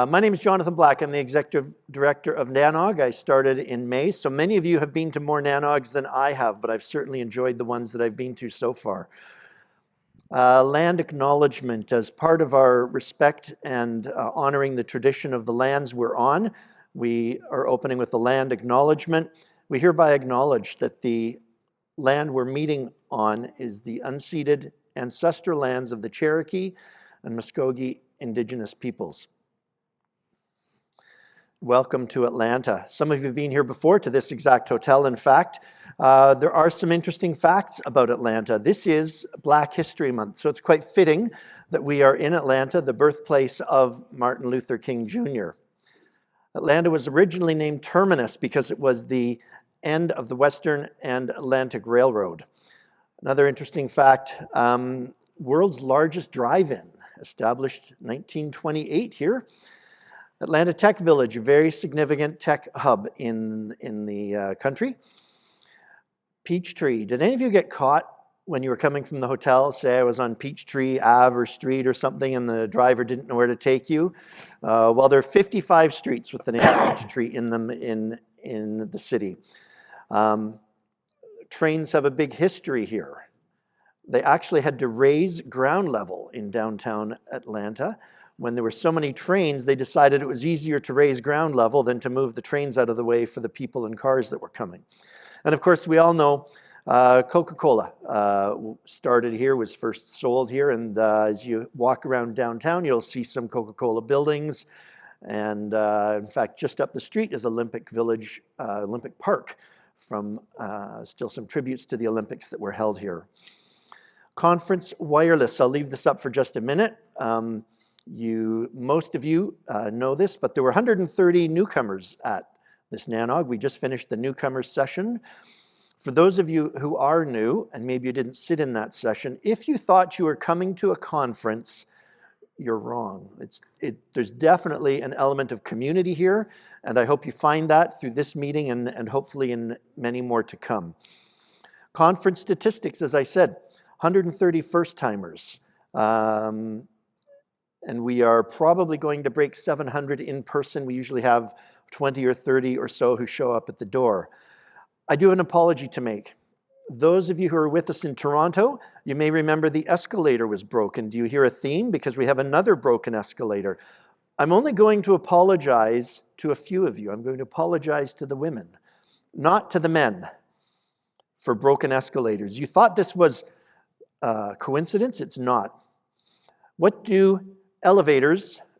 My name is Jonathan Black. I'm the Executive Director of NANOG. I started in May, so many of you have been to more NANOGs than I have, but I've certainly enjoyed the ones that I've been to so far. Land acknowledgement. As part of our respect and honoring the tradition of the lands we're on, we are opening with the land acknowledgement. We hereby acknowledge that the land we're meeting on is the unceded ancestral lands of the Cherokee and Muskogee Indigenous peoples. Welcome to Atlanta. Some of you have been here before to this exact hotel. In fact, there are some interesting facts about Atlanta. This is Black History Month, so it's quite fitting that we are in Atlanta, the birthplace of Martin Luther King Jr. Atlanta was originally named Terminus because it was the end of the Western and Atlantic Railroad. Another interesting fact, world's largest drive-in, established 1928 here. Atlanta Tech Village, a very significant tech hub in the country. Peachtree. Did any of you get caught when you were coming from the hotel? Say I was on Peachtree Ave or Street or something and the driver didn't know where to take you? Well, there are 55 streets with the name Peachtree in them in the city. Trains have a big history here. They actually had to raise ground level in downtown Atlanta. When there were so many trains, they decided it was easier to raise ground level than to move the trains out of the way for the people and cars that were coming. And of course, we all know Coca-Cola started here, was first sold here, and as you walk around downtown, you'll see some Coca-Cola buildings. And in fact, just up the street is Olympic Village, Olympic Park, from still some tributes to the Olympics that were held here. Conference wireless, I'll leave this up for just a minute. Most of you know this, but there were 130 newcomers at this NANOG. We just finished the newcomers session. For those of you who are new, and maybe you didn't sit in that session, if you thought you were coming to a conference, you're wrong. There's definitely an element of community here, and I hope you find that through this meeting and hopefully in many more to come. Conference statistics, as I said, 130 first-timers. And we are probably going to break 700 in person. We usually have 20 or 30 or so who show up at the door. I do have an apology to make. Those of you who are with us in Toronto, you may remember the escalator was broken. Do you hear a theme? Because we have another broken escalator. I'm only going to apologize to a few of you. I'm going to apologize to the women, not to the men, for broken escalators. You thought this was a coincidence? It's not. What do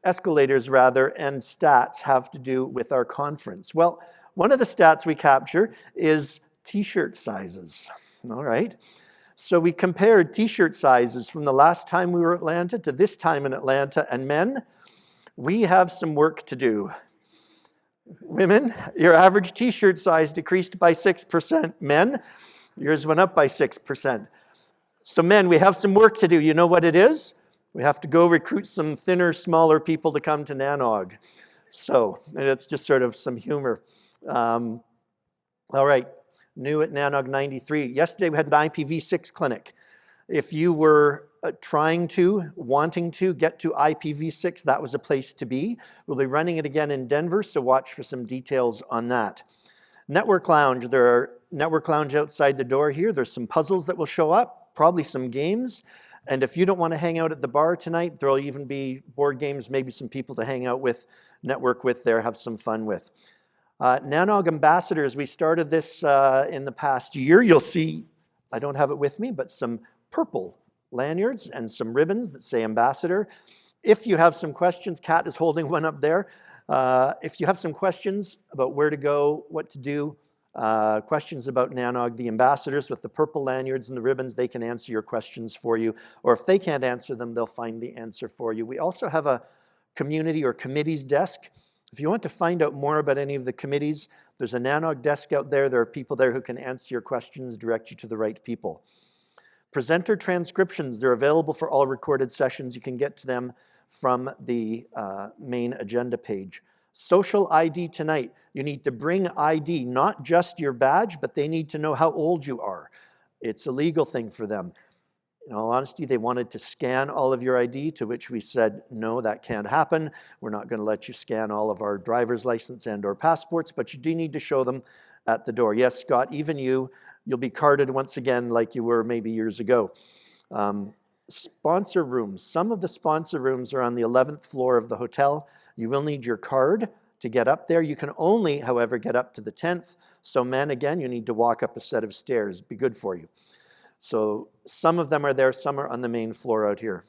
escalators rather, and stats have to do with our conference? Well, one of the stats we capture is t-shirt sizes, all right? So we compared t-shirt sizes from the last time we were in Atlanta to this time in Atlanta, and men, we have some work to do. Women, your average t-shirt size decreased by 6%. Men, yours went up by 6%. So men, we have some work to do. You know what it is? We have to go recruit some thinner, smaller people to come to NANOG. So it's just sort of some humor. All right, new at NANOG 93. Yesterday we had an IPv6 clinic. If you were wanting to get to IPv6, that was a place to be. We'll be running it again in Denver, so watch for some details on that. Network Lounge, there are Network Lounge outside the door here. There's some puzzles that will show up, probably some games. And if you don't want to hang out at the bar tonight, there'll even be board games, maybe some people to hang out with, network with there, have some fun with. NANOG Ambassadors, we started this in the past year. You'll see, I don't have it with me, but some purple lanyards and some ribbons that say Ambassador. If you have some questions, Kat is holding one up there. If you have some questions about where to go, what to do, questions about NANOG, the ambassadors with the purple lanyards and the ribbons, they can answer your questions for you. Or if they can't answer them, they'll find the answer for you. We also have a community or committees desk. If you want to find out more about any of the committees, there's a NANOG desk out there. There are people there who can answer your questions, direct you to the right people. Presenter transcriptions, they're available for all recorded sessions. You can get to them from the main agenda page. Social ID tonight. You need to bring ID, not just your badge, but they need to know how old you are. It's a legal thing for them. In all honesty, they wanted to scan all of your ID, to which we said, no, that can't happen. We're not going to let you scan all of our driver's license and or passports, but you do need to show them at the door. Yes, Scott, even you'll be carded once again like you were maybe years ago. Sponsor rooms. Some of the sponsor rooms are on the 11th floor of the hotel. You will need your card to get up there. You can only, however, get up to the 10th. So men, again, you need to walk up a set of stairs. Be good for you. So some of them are there, some are on the main floor out here.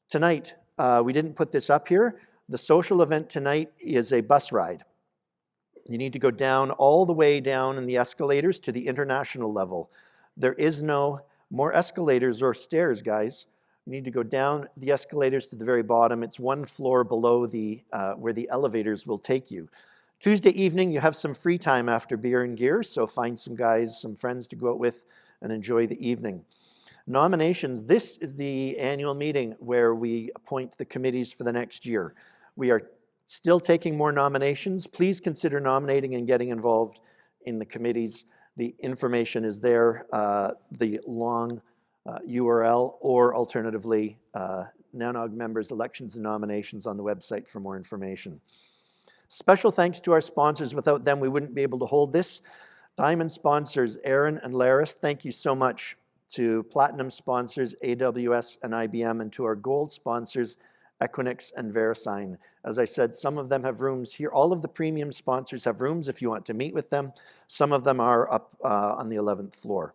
Tonight, we didn't put this up here. The social event tonight is a bus ride. You need to go down all the way down in the escalators to the international level. There is no more escalators or stairs, guys. You need to go down the escalators to the very bottom. It's one floor below the where the elevators will take you. Tuesday evening, you have some free time after beer and gear, so find some guys, some friends to go out with and enjoy the evening. Nominations. This is the annual meeting where we appoint the committees for the next year. We are still taking more nominations. Please consider nominating and getting involved in the committees. The information is there, the long URL, or alternatively, NANOG members' elections and nominations on the website for more information. Special thanks to our sponsors. Without them, we wouldn't be able to hold this. Diamond sponsors, Aaron and Laris, thank you so much. To platinum sponsors, AWS and IBM, and to our gold sponsors, Equinix and VeriSign. As I said, some of them have rooms here. All of the premium sponsors have rooms if you want to meet with them. Some of them are up on the 11th floor.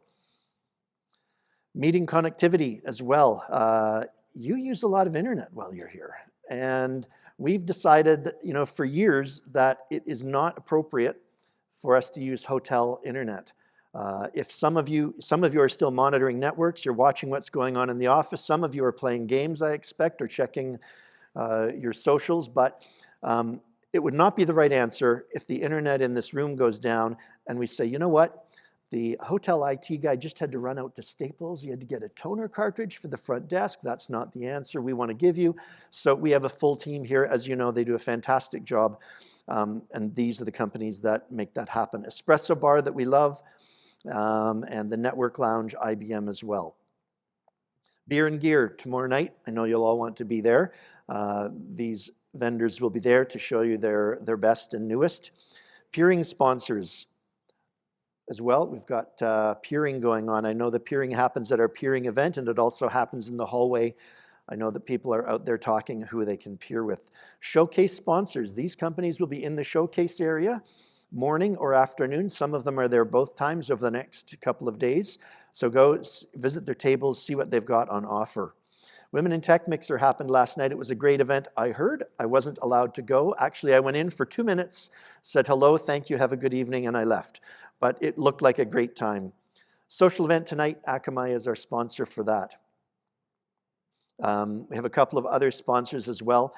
Meeting connectivity as well. You use a lot of internet while you're here. And we've decided, for years that it is not appropriate for us to use hotel internet. If some of you are still monitoring networks, you're watching what's going on in the office. Some of you are playing games, I expect, or checking your socials, but it would not be the right answer if the internet in this room goes down and we say, you know what? The hotel IT guy just had to run out to Staples. He had to get a toner cartridge for the front desk. That's not the answer we want to give you. So we have a full team here. As you know, they do a fantastic job. And these are the companies that make that happen. Espresso Bar that we love, and the Network Lounge, IBM as well. Beer and gear tomorrow night. I know you'll all want to be there. These vendors will be there to show you their best and newest. Peering sponsors as well. We've got peering going on. I know the peering happens at our peering event, and it also happens in the hallway. I know that people are out there talking who they can peer with. Showcase sponsors. These companies will be in the showcase area morning or afternoon. Some of them are there both times over the next couple of days. So go visit their tables, see what they've got on offer. Women in Tech Mixer happened last night. It was a great event. I heard I wasn't allowed to go. Actually, I went in for 2 minutes, said hello, thank you, have a good evening, and I left. But it looked like a great time. Social event tonight, Akamai is our sponsor for that. We have a couple of other sponsors as well,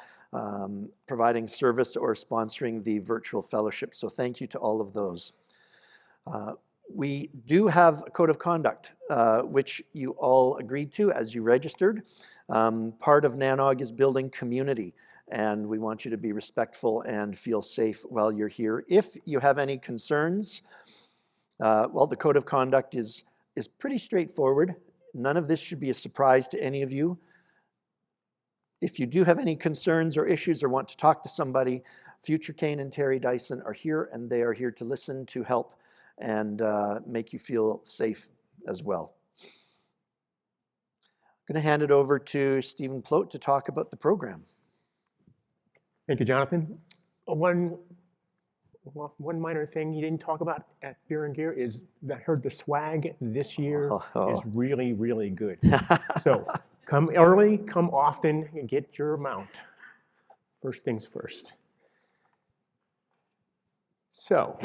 providing service or sponsoring the virtual fellowship. So thank you to all of those. We do have a code of conduct, which you all agreed to as you registered. Part of NANOG is building community, and we want you to be respectful and feel safe while you're here. If you have any concerns, well, the code of conduct is pretty straightforward. None of this should be a surprise to any of you. If you do have any concerns or issues or want to talk to somebody, Future Kane and Terry Dyson are here, and they are here to listen, to help, and make you feel safe as well. I'm going to hand it over to Stephen Plote to talk about the program. Thank you, Jonathan. One minor thing you didn't talk about at Beer and Gear is that I heard the swag this year is really, really good. So come early, come often, and get your amount. First things first. So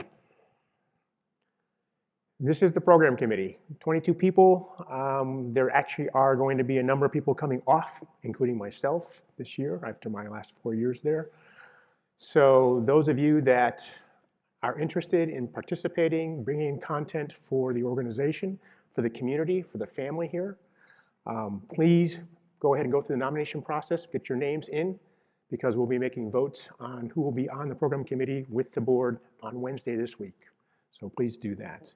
this is the program committee, 22 people. There actually are going to be a number of people coming off, including myself this year after my last 4 years there. So those of you that are interested in participating, bringing content for the organization, for the community, for the family here, please go ahead and go through the nomination process, get your names in, because we'll be making votes on who will be on the program committee with the board on Wednesday this week. So please do that.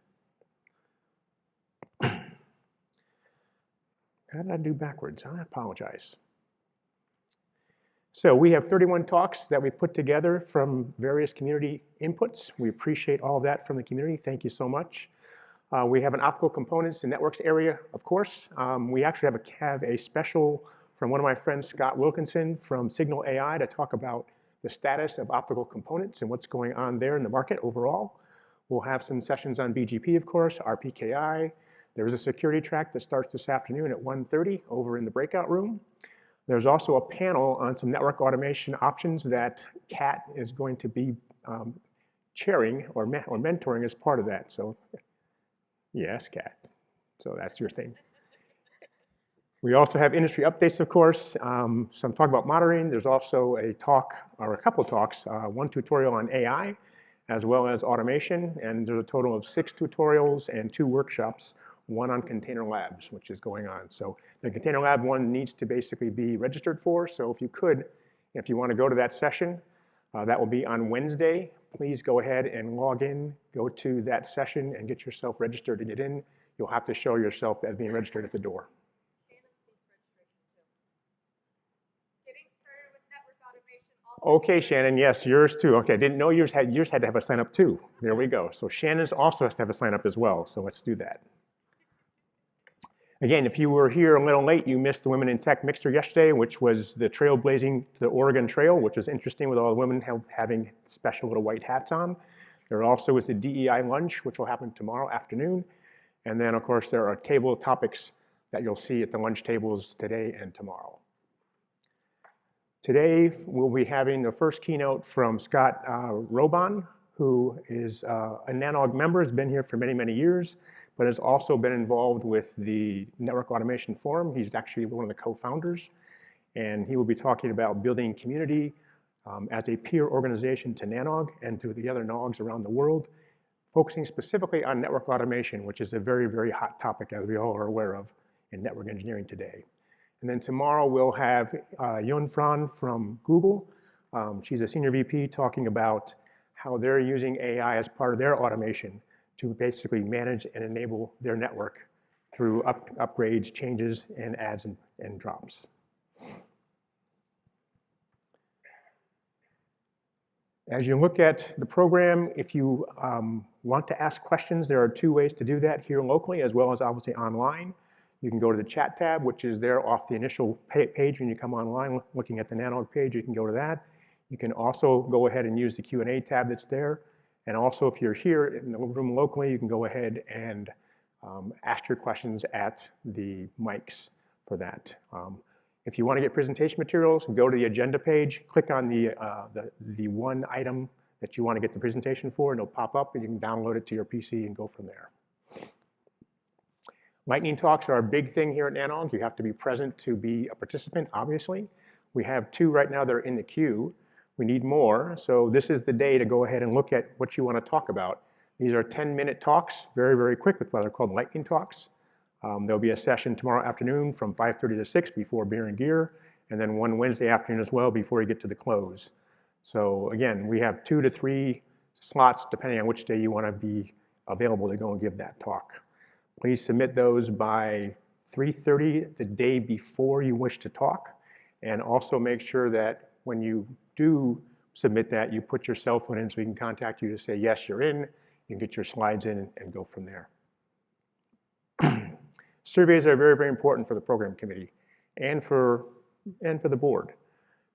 How did I do backwards? I apologize. So we have 31 talks that we put together from various community inputs. We appreciate all of that from the community. Thank you so much. We have an optical components and networks area, of course. We actually have a special from one of my friends, Scott Wilkinson from Signal AI, to talk about the status of optical components and what's going on there in the market overall. We'll have some sessions on BGP, of course, RPKI. There's a security track that starts this afternoon at 1:30 over in the breakout room. There's also a panel on some network automation options that Kat is going to be chairing or mentoring as part of that. So yes, Kat. So that's your thing. We also have industry updates, of course. Some talk about monitoring. There's also a talk, or a couple talks, one tutorial on AI, as well as automation. And there's a total of 6 tutorials and 2 workshops, one on container labs, which is going on. So the container lab one needs to basically be registered for. So if you want to go to that session, that will be on Wednesday. Please go ahead and log in, go to that session and get yourself registered to get in. You'll have to show yourself as being registered at the door. Okay, Shannon, yes, yours too. Okay, I didn't know yours had to have a sign up too. There we go. So Shannon's also has to have a sign up as well. So let's do that. Again, if you were here a little late, you missed the Women in Tech Mixer yesterday, which was the trailblazing to the Oregon Trail, which was interesting with all the women having special little white hats on. There also is a DEI lunch, which will happen tomorrow afternoon. And then, of course, there are table topics that you'll see at the lunch tables today and tomorrow. Today, we'll be having the first keynote from Scott Robon, who is a NANOG member, has been here for many, many years, but has also been involved with the Network Automation Forum. He's actually one of the co-founders, and he will be talking about building community as a peer organization to NANOG and to the other NOGs around the world, focusing specifically on network automation, which is a very, very hot topic, as we all are aware of, in network engineering today. And then tomorrow we'll have Yun Fran from Google. She's a senior VP talking about how they're using AI as part of their automation to basically manage and enable their network through upgrades, changes, and adds and drops. As you look at the program, if you want to ask questions, there are 2 ways to do that here locally as well as obviously online. You can go to the chat tab, which is there off the initial page when you come online, looking at the NANOG page, you can go to that. You can also go ahead and use the Q&A tab that's there. And also, if you're here in the room locally, you can go ahead and ask your questions at the mics for that. If you want to get presentation materials, go to the agenda page, click on the one item that you want to get the presentation for, and it'll pop up, and you can download it to your PC and go from there. Lightning talks are a big thing here at NANOG. You have to be present to be a participant, obviously. We have 2 right now that are in the queue. We need more, so this is the day to go ahead and look at what you want to talk about. These are 10-minute talks, very, very quick, with what are called lightning talks. There'll be a session tomorrow afternoon from 5:30 to 6 before beer and gear, and then one Wednesday afternoon as well before you get to the close. So again, we have 2 to 3 slots depending on which day you want to be available to go and give that talk. Please submit those by 3:30 the day before you wish to talk, and also make sure that when you do submit that, you put your cell phone in so we can contact you to say, yes, you're in. You can get your slides in and go from there. Surveys are very, very important for the program committee and for the board.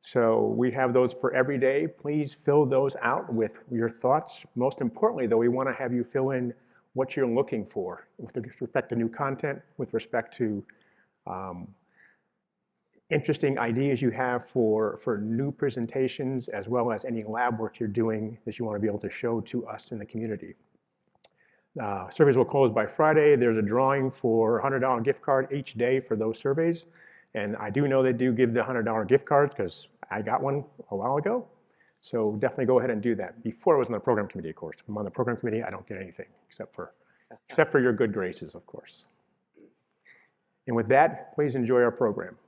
So we have those for every day. Please fill those out with your thoughts. Most importantly, though, we want to have you fill in what you're looking for with respect to new content, with respect to interesting ideas you have for new presentations, as well as any lab work you're doing that you want to be able to show to us in the community. Surveys will close by Friday. There's a drawing for a $100 gift card each day for those surveys. And I do know they do give the $100 gift cards because I got one a while ago. So definitely go ahead and do that. Before I was on the program committee, of course. If I'm on the program committee, I don't get anything except for your good graces, of course. And with that, please enjoy our program.